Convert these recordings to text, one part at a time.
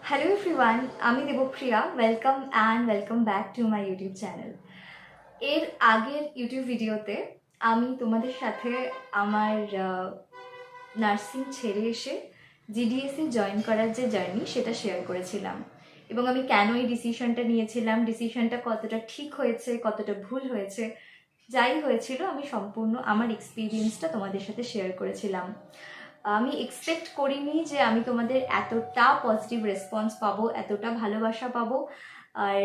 Hello everyone, আমি Debapriya. Welcome back to my YouTube channel. এর আগের ইউটিউব ভিডিওতে আমি তোমাদের সাথে আমার নার্সিং ছেড়ে এসে জিডিএসে জয়েন করার যে জার্নি সেটা শেয়ার করেছিলাম, এবং আমি কেন এই ডিসিশনটা নিয়েছিলাম, ডিসিশনটা কতটা ঠিক হয়েছে, কতটা ভুল হয়েছে, যাই হয়েছিল আমি সম্পূর্ণ আমার এক্সপিরিয়েন্সটা তোমাদের সাথে শেয়ার করেছিলাম। আমি এক্সপেক্ট করিনি যে আমি তোমাদের এতটা পজিটিভ রেসপন্স পাবো, এতটা ভালোবাসা পাবো। আর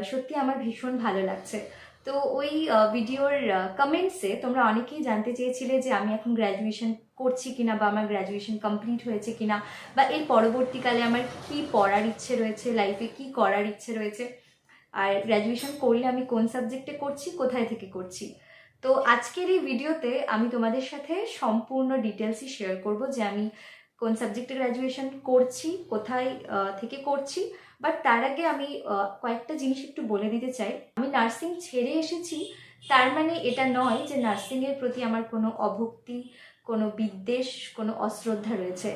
সত্যি আমার ভীষণ ভালো লাগছে। তো ওই ভিডিওর কমেন্টসে তোমরা অনেকেই জানতে চেয়েছিলে যে আমি এখন গ্র্যাজুয়েশন করছি কিনা, বা আমার গ্র্যাজুয়েশন কমপ্লিট হয়েছে কিনা, বা এর পরবর্তীকালে আমার কি পড়ার ইচ্ছে রয়েছে, লাইফে কি করার ইচ্ছে রয়েছে, আর গ্র্যাজুয়েশন করলে আমি কোন সাবজেক্টে করছি, কোথায় থেকে করছি। তো আজকের এই ভিডিওতে আমি তোমাদের সাথে সম্পূর্ণ ডিটেলসই শেয়ার করব যে আমি কোন সাবজেক্টে গ্র্যাজুয়েশন করছি, কোথায় থেকে করছি। বাট তার আগে আমি কয়েকটা জিনিস একটু বলে দিতে চাই। আমি নার্সিং ছেড়ে এসেছি, তার মানে এটা নয় যে নার্সিংয়ের প্রতি আমার কোনো অভক্তি, কোনো বিদ্বেষ, কোনো অশ্রদ্ধা রয়েছে।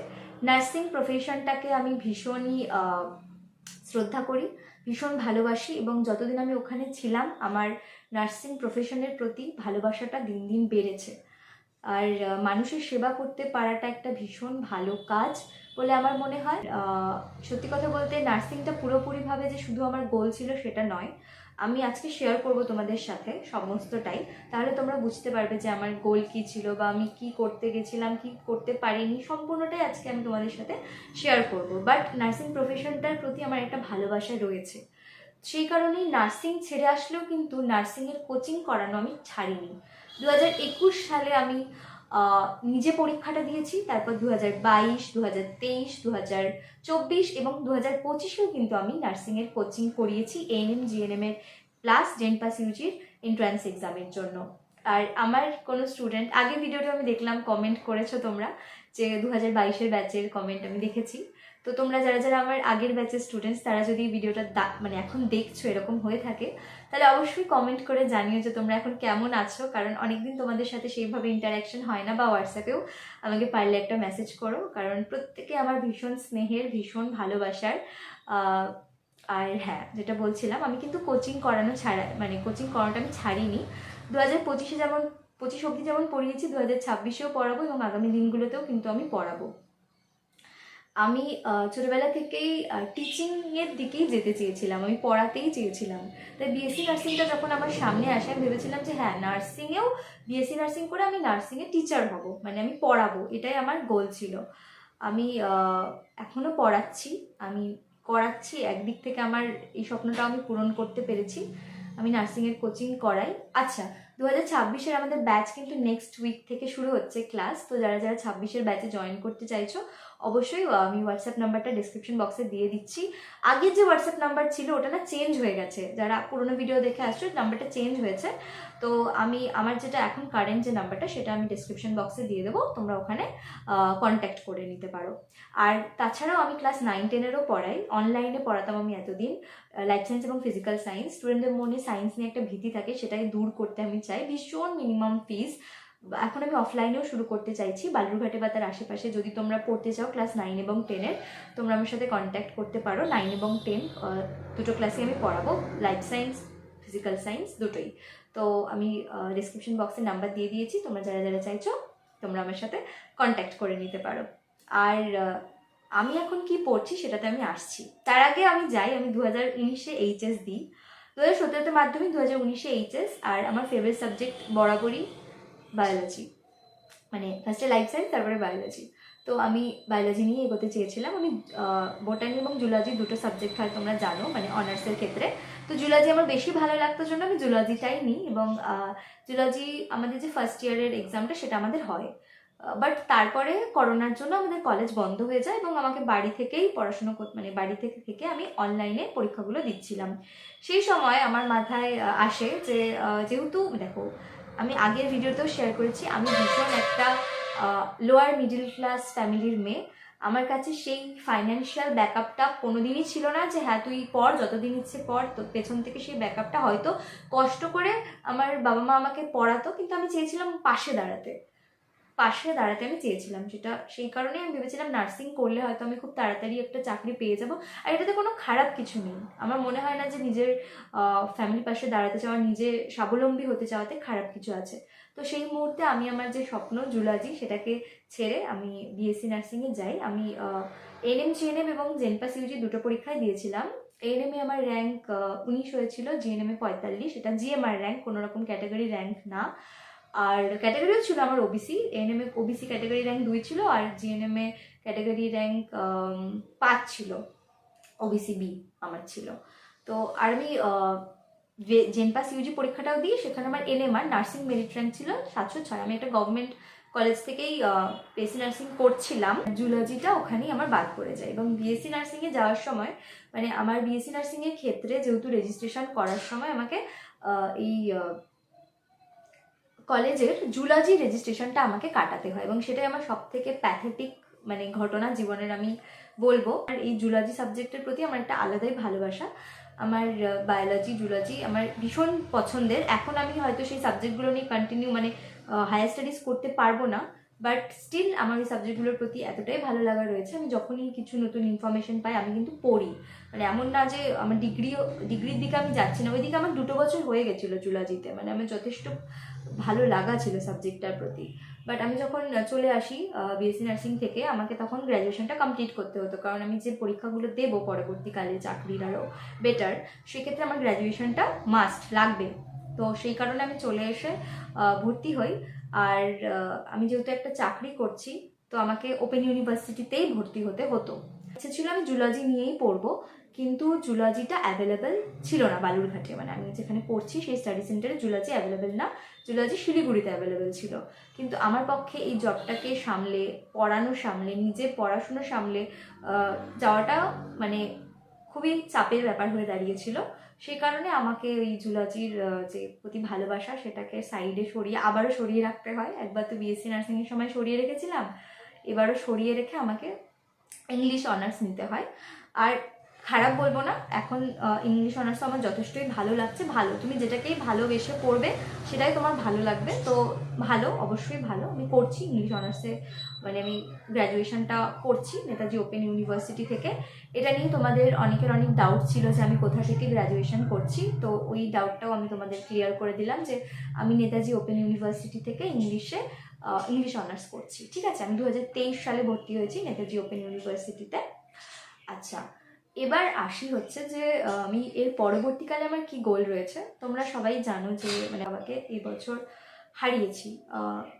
নার্সিং প্রফেশনটাকে আমি ভীষণই শ্রদ্ধা করি, ভীষণ ভালোবাসি, এবং যতদিন আমি ওখানে ছিলাম আমার নার্সিং প্রফেশনের প্রতি ভালোবাসাটা দিন দিন বেড়েছে। আর মানুষের সেবা করতে পারাটা একটা ভীষণ ভালো কাজ বলে আমার মনে হয়। সত্যি কথা বলতে নার্সিংটা পুরোপুরিভাবে যে শুধু আমার গোল ছিল সেটা নয়। আমি আজকে শেয়ার করব তোমাদের সাথে সমস্তটাই, তাহলে তোমরা বুঝতে পারবে যে আমার গোল কী ছিল, বা আমি কি করতে গেছিলাম, কি করতে পারিনি, সম্পূর্ণটাই আজকে আমি তোমাদের সাথে শেয়ার করব। বাট নার্সিং প্রফেশনটার প্রতি আমার একটা ভালোবাসা রয়েছে, সেই কারণেই নার্সিং ছেড়ে আসলেও কিন্তু নার্সিংয়ের কোচিং করানো আমি ছাড়িনি। 2021 সালে আমি নিজে পরীক্ষাটা দিয়েছি, তারপর 2022, 2023, 2024 এবং 2025-এও কিন্তু আমি নার্সিংয়ের কোচিং করিয়েছি, এএনএম জিএনএম এর প্লাস জেন পাস ইউজির এন্ট্রান্স এক্সামের জন্য। আর আমার কোনো স্টুডেন্ট, আগের ভিডিওটা আমি দেখলাম কমেন্ট করেছো তোমরা, যে 2022-এর ব্যাচের কমেন্ট আমি দেখেছি। তো তোমরা যারা যারা আমার আগের ব্যাচের স্টুডেন্টস, তারা যদি ভিডিওটা মানে এখন দেখছো এরকম হয়ে থাকে, তাহলে অবশ্যই কমেন্ট করে জানিও যে তোমরা এখন কেমন আছো, কারণ অনেকদিন তোমাদের সাথে সেইভাবে ইন্টারাকশন হয় না, বা হোয়াটসঅ্যাপেও আমাকে পারলে একটা মেসেজ করো, কারণ প্রত্যেকে আমার ভীষণ স্নেহের, ভীষণ ভালোবাসার। আর হ্যাঁ, যেটা বলছিলাম, আমি কিন্তু কোচিং করানো ছাড়া, মানে কোচিং করানোটা আমি ছাড়িনি। 2025-এ যেমন 25 অবধি যেমন পড়িয়েছি, 2026-এও পড়াবো, এবং আগামী দিনগুলোতেও কিন্তু আমি পড়াবো। আমি ছোটবেলা থেকেই টিচিংয়ের দিকেই যেতে চেয়েছিলাম, আমি পড়াতেই চেয়েছিলাম। তাই বিএসসি নার্সিংটা যখন আমার সামনে আসে, আমি ভেবেছিলাম যে হ্যাঁ, নার্সিংয়েও বিএসসি নার্সিং করে আমি নার্সিংয়ে টিচার হব, মানে আমি পড়াবো, এটাই আমার গোল ছিল। আমি এখনও পড়াচ্ছি, আমি করাচ্ছি, একদিক থেকে আমার এই স্বপ্নটা আমি পূরণ করতে পেরেছি। আমি নার্সিংয়ের কোচিং করাই। আচ্ছা, 2026-এর আমাদের ব্যাচ কিন্তু নেক্সট উইক থেকে শুরু হচ্ছে ক্লাস। তো যারা যারা 26-এর ব্যাচে জয়েন করতে চাইছো, অবশ্যই আমি হোয়াটসঅ্যাপ নাম্বারটা ডিসক্রিপশন বক্সে দিয়ে দিচ্ছি। আগের যে হোয়াটসঅ্যাপ নাম্বার ছিল ওটা না চেঞ্জ হয়ে গেছে, যারা পুরোনো ভিডিও দেখে আসছো নাম্বারটা চেঞ্জ হয়েছে। তো আমি আমার যেটা এখন কারেন্ট যে নাম্বারটা, সেটা আমি ডিসক্রিপশন বক্সে দিয়ে দেবো, তোমরা ওখানে কন্ট্যাক্ট করে নিতে পারো। আর তাছাড়াও আমি ক্লাস 9-10-এরও পড়াই, অনলাইনে পড়াতাম আমি এতদিন, লাইফ সায়েন্স এবং ফিজিক্যাল সায়েন্স। স্টুডেন্টদের মনে সায়েন্স নিয়ে একটা ভীতি থাকে, সেটাই দূর করতে আমি চাই। ভীষণ মিনিমাম ফিস। এখন আমি অফলাইনেও শুরু করতে চাইছি বালুরঘাটে বা তার আশেপাশে। যদি তোমরা পড়তে চাও ক্লাস 9 এবং 10-এর, তোমরা আমার সাথে কন্ট্যাক্ট করতে পারো। 9 এবং 10 দুটো ক্লাসে আমি পড়াবো, লাইফ সায়েন্স, ফিজিক্যাল সায়েন্স দুটোই। তো আমি ডিসক্রিপশন বক্সে নাম্বার দিয়ে দিয়েছি, তোমরা যারা যারা চাইছো তোমরা আমার সাথে কন্ট্যাক্ট করে নিতে পারো। আর আমি এখন কি পড়ছি সেটাতে আমি আসছি। তার আগে আমি যাই, আমি 2019-এ এইচএস দিই, 2017-তে মাধ্যমিক, 2019-এ এইচএস। আর আমার ফেভারিট সাবজেক্ট বরাবরই বায়োলজি, মানে ফার্স্টে লাইফ সায়েন্স, তারপরে বায়োলজি। তো আমি বায়োলজি নিয়ে এগোতে চেয়েছিলাম। আমি বোটানি এবং জুলজি দুটো সাবজেক্ট হয় তোমরা জানো, মানে অনার্সের ক্ষেত্রে। তো জুলজি আমার বেশি ভালো লাগতো জন্য আমি জুলজিটাই নিই, এবং জুলজি আমাদের যে ফার্স্ট ইয়ারের এক্সামটা সেটা আমাদের হয়। বাট তারপরে করোনার জন্য আমাদের কলেজ বন্ধ হয়ে যায়, এবং আমাকে বাড়ি থেকেই পড়াশুনো করতে, মানে বাড়ি থেকে থেকে আমি অনলাইনে পরীক্ষাগুলো দিচ্ছিলাম। সেই সময় আমার মাথায় আসে যে যেহেতু দেখো, আমি আগের ভিডিওতেও শেয়ার করেছি, আমি ভীষণ একটা লোয়ার মিডিল ক্লাস ফ্যামিলির মেয়ে। আমার কাছে সেই ফাইন্যান্সিয়াল ব্যাকআপটা কোনোদিনই ছিল না যে হ্যাঁ তুই পড়, যতদিন ইচ্ছে পড়, তো পেছন থেকে সেই ব্যাকআপটা হয়তো কষ্ট করে আমার বাবা মা আমাকে পড়াতো, কিন্তু আমি চেয়েছিলাম পাশে দাঁড়াতে। পাশে দাঁড়াতে আমি চেয়েছিলাম, যেটা সেই কারণেই আমি ভেবেছিলাম নার্সিং করলে হয়তো আমি খুব তাড়াতাড়ি একটা চাকরি পেয়ে যাব। আর এটাতে কোনো খারাপ কিছু নেই। আমার মনে হয় না যে নিজের ফ্যামিলির পাশে দাঁড়াতে চাওয়া, নিজে স্বাবলম্বী হতে চাওয়াতে খারাপ কিছু আছে। তো সেই মুহূর্তে আমি আমার যে স্বপ্ন জুলজি সেটাকে ছেড়ে আমি বিএসসি নার্সিংয়ে যাই। আমি এএনএম জিএনএম এবং জেনপাস ইউজি দুটো পরীক্ষায় দিয়েছিলাম। এএনএমে আমার র্যাঙ্ক 19 হয়েছিল, জিএনএমে 45। এটা জিএমআর র্যাঙ্ক, কোনো রকম ক্যাটাগরি র্যাঙ্ক না। আর ক্যাটাগরিও ছিল আমার ওবিসি। এএনএমে ওবিসি ক্যাটাগরি র্যাঙ্ক 2 ছিল, আর জিএনএমে ক্যাটাগরি র্যাঙ্ক 5 ছিল, ওবিসি বি আমার ছিল। তো আর আমি জেনপাস ইউজি পরীক্ষাটাও দিয়ে সেখানে আমার এনএমআর নার্সিং মেরিট র্যাঙ্ক ছিল 706। আমি একটা গভর্নমেন্ট কলেজ থেকেই বিএসসি নার্সিং করছিলাম, জুলজিটা ওখানেই আমার বাদ পড়ে যায়। এবং বিএসসি নার্সিংয়ে যাওয়ার সময় মানে আমার বিএসসি নার্সিংয়ের ক্ষেত্রে যেহেতু রেজিস্ট্রেশন করার সময় আমাকে এই কলেজের জুলজি রেজিস্ট্রেশনটা আমাকে কাটাতে হয়, এবং সেটাই আমার সব থেকে প্যাথেটিক মানে ঘটনা জীবনের আমি বলবো। আর এই জুলজি সাবজেক্টের প্রতি আমার একটা আলাদাই ভালোবাসা। আমার বায়োলজি জুলজি আমার ভীষণ পছন্দের। এখন আমি হয়তো সেই সাবজেক্টগুলো নিয়ে কন্টিনিউ মানে হায়ার স্টাডিজ করতে পারবো না, বাট স্টিল আমার এই সাবজেক্টগুলোর প্রতি এতটাই ভালো লাগা রয়েছে, আমি যখনই কিছু নতুন ইনফরমেশন পাই আমি কিন্তু পড়ি। মানে এমন না যে আমার ডিগ্রির দিকে আমি যাচ্ছি না, ওইদিকে আমার 2 বছর হয়ে গেছিলো জুলজিতে, মানে আমার যথেষ্ট ভালো লাগা ছিল সাবজেক্টটার প্রতি। বাট আমি যখন চলে আসি বিএসসি নার্সিং থেকে, আমাকে তখন গ্র্যাজুয়েশনটা কমপ্লিট করতে হতো, কারণ আমি যে পরীক্ষাগুলো দেবো পরবর্তীকালে চাকরির আরও বেটার, সেক্ষেত্রে আমার গ্র্যাজুয়েশনটা মাস্ট লাগবে। তো সেই কারণে আমি চলে এসে ভর্তি হই। আর আমি যেহেতু একটা চাকরি করছি, তো আমাকে ওপেন ইউনিভার্সিটিতেই ভর্তি হতে হতো। আচ্ছা ছিল আমি জুলজি নিয়েই পড়বো, কিন্তু জুলজিটা অ্যাভেলেবেল ছিল না বালুরঘাটে, মানে আমি যেখানে পড়ছি সেই স্টাডি সেন্টারে জুলজি অ্যাভেলেবেল না, জুলজি শিলিগুড়িতে অ্যাভেলেবেল ছিল। কিন্তু আমার পক্ষে এই জবটাকে সামলে, পড়ানো সামলে, নিজের পড়াশুনো সামলে যাওয়াটা মানে খুবই চাপের ব্যাপার হয়ে দাঁড়িয়েছিল। সেই কারণে আমাকে ওই জুলজির যে প্রতি ভালোবাসা সেটাকে সাইডে সরিয়ে আবারও সরিয়ে রাখতে হয়। একবার তো বিএসসি নার্সিংয়ের সময় সরিয়ে রেখেছিলাম, এবারও সরিয়ে রেখে আমাকে ইংলিশ অনার্স নিতে হয়। আর খারাপ বলবো না, এখন ইংলিশ অনার্সও আমার যথেষ্টই ভালো লাগছে। ভালো, তুমি যেটাকেই ভালোবেসে পড়বে সেটাই তোমার ভালো লাগবে। তো ভালো, অবশ্যই ভালো। আমি করছি ইংলিশ অনার্সে, মানে আমি গ্র্যাজুয়েশনটা করছি নেতাজি ওপেন ইউনিভার্সিটি থেকে। এটা নিয়ে তোমাদের অনেকের অনেক ডাউট ছিল যে আমি কোথা থেকে গ্র্যাজুয়েশন করছি, তো ওই ডাউটটাও আমি তোমাদের ক্লিয়ার করে দিলাম যে আমি নেতাজি ওপেন ইউনিভার্সিটি থেকে ইংলিশ অনার্স করছি। ঠিক আছে, আমি 2023 সালে ভর্তি হয়েছি নেতাজি ওপেন ইউনিভার্সিটিতে। আচ্ছা, এবার আসি হচ্ছে যে আমি এর পরবর্তীকালে আমার কি গোল রয়েছে। তোমরা সবাই জানো যে মানে বাবাকে এই বছর হারিয়েছি,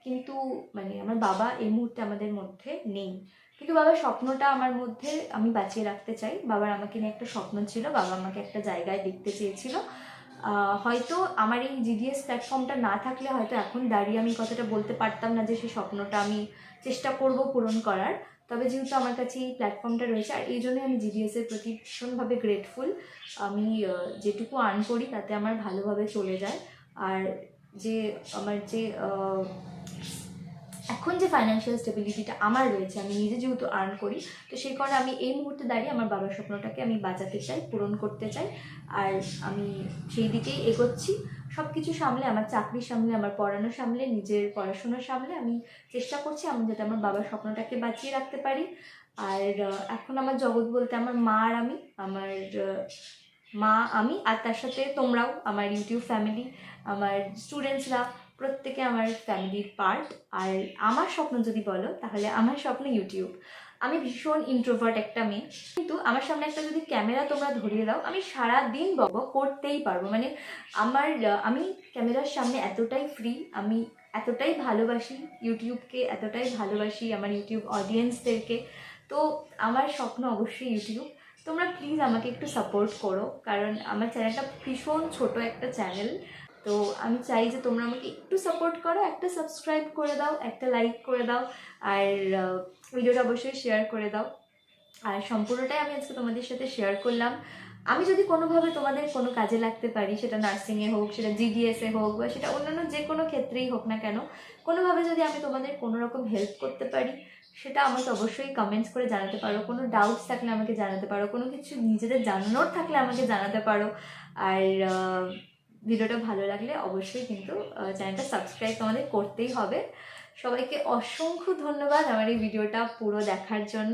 কিন্তু মানে আমার বাবা এই মুহূর্তে আমাদের মধ্যে নেই, কিন্তু বাবার স্বপ্নটা আমার মধ্যে আমি বাঁচিয়ে রাখতে চাই। বাবার আমাকে নিয়ে একটা স্বপ্ন ছিল, বাবা আমাকে একটা জায়গায় দেখতে চেয়েছিল। হয়তো আমার এই জিডিএস প্ল্যাটফর্মটা না থাকলে হয়তো এখন দাঁড়িয়ে আমি কথাটা বলতে পারতাম না যে সেই স্বপ্নটা আমি চেষ্টা করব পূরণ করার। তবে যেহেতু আমার কাছে এই প্ল্যাটফর্মটা রয়েছে, আর এই জন্যই আমি জিডিএসের প্রতি ভীষণভাবে গ্রেটফুল। আমি যেটুকু আর্ন করি তাতে আমার ভালোভাবে চলে যায়। আর যে আমার যে এখন যে ফাইন্যান্সিয়াল স্টেবিলিটিটা আমার রয়েছে, আমি নিজে যেহেতু আর্ন করি, তো সেই কারণে আমি এই মুহূর্তে দাঁড়িয়ে আমার বাবার স্বপ্নটাকে আমি বাঁচাতে চাই, পূরণ করতে চাই। আর আমি সেই দিকেই এগোচ্ছি। সব কিছু সামলে, আমার চাকরি সামলে, আমার পড়ানো সামলে, নিজের পড়াশোনা সামলে আমি চেষ্টা করছি আমি যাতে আমার বাবার স্বপ্নটাকে বাঁচিয়ে রাখতে পারি। আর এখন আমার জগৎ বলতে আমার মা আর আমি, আমার মা আমি, আর তার সাথে তোমরাও আমার ইউটিউব ফ্যামিলি, আমার স্টুডেন্টসরা, প্রত্যেকে আমার ফ্যামিলির পার্ট। আর আমার স্বপ্ন যদি বলো তাহলে আমার স্বপ্ন ইউটিউব। আমি ভীষণ ইন্ট্রোভার্ট একটা মেয়ে, কিন্তু আমার সামনে একটা যদি ক্যামেরা তোমরা ধরিয়ে দাও আমি সারাদিন বক করতেই পারবো। মানে আমি ক্যামেরার সামনে এতটাই ফ্রি, আমি এতটাই ভালোবাসি ইউটিউবকে, এতটাই ভালোবাসি আমার ইউটিউব অডিয়েন্সদেরকে। তো আমার স্বপ্ন অবশ্যই ইউটিউব। তোমরা প্লিজ আমাকে একটু সাপোর্ট করো, কারণ আমার চ্যানেলটা ভীষণ ছোট একটা চ্যানেল। তো আমি চাই যে তোমরা আমাকে একটু সাপোর্ট করো, একটা সাবস্ক্রাইব করে দাও, একটা লাইক করে দাও, আর ভিডিওটা অবশ্যই শেয়ার করে দাও। আর সম্পূর্ণটাই আমি আজকে তোমাদের সাথে শেয়ার করলাম। আমি যদি কোনোভাবে তোমাদের কোনো কাজে লাগতে পারি, সেটা নার্সিংয়ে হোক, সেটা জিডিএসে হোক, বা সেটা অন্যান্য যে কোনো ক্ষেত্রেই হোক না কেন, কোনোভাবে যদি আমি তোমাদের কোনো রকম হেল্প করতে পারি, সেটা আমাকে অবশ্যই কমেন্টস করে জানাতে পারো। কোনো ডাউটস থাকলে আমাকে জানাতে পারো, কোনো কিছু নিজেদের জানানোর থাকলে আমাকে জানাতে পারো। আর ভিডিওটা ভালো লাগলে অবশ্যই কিন্তু চ্যানেলটা সাবস্ক্রাইব তোমাদের করতেই হবে। সবাইকে অসংখ্য ধন্যবাদ আমার এই ভিডিওটা পুরো দেখার জন্য।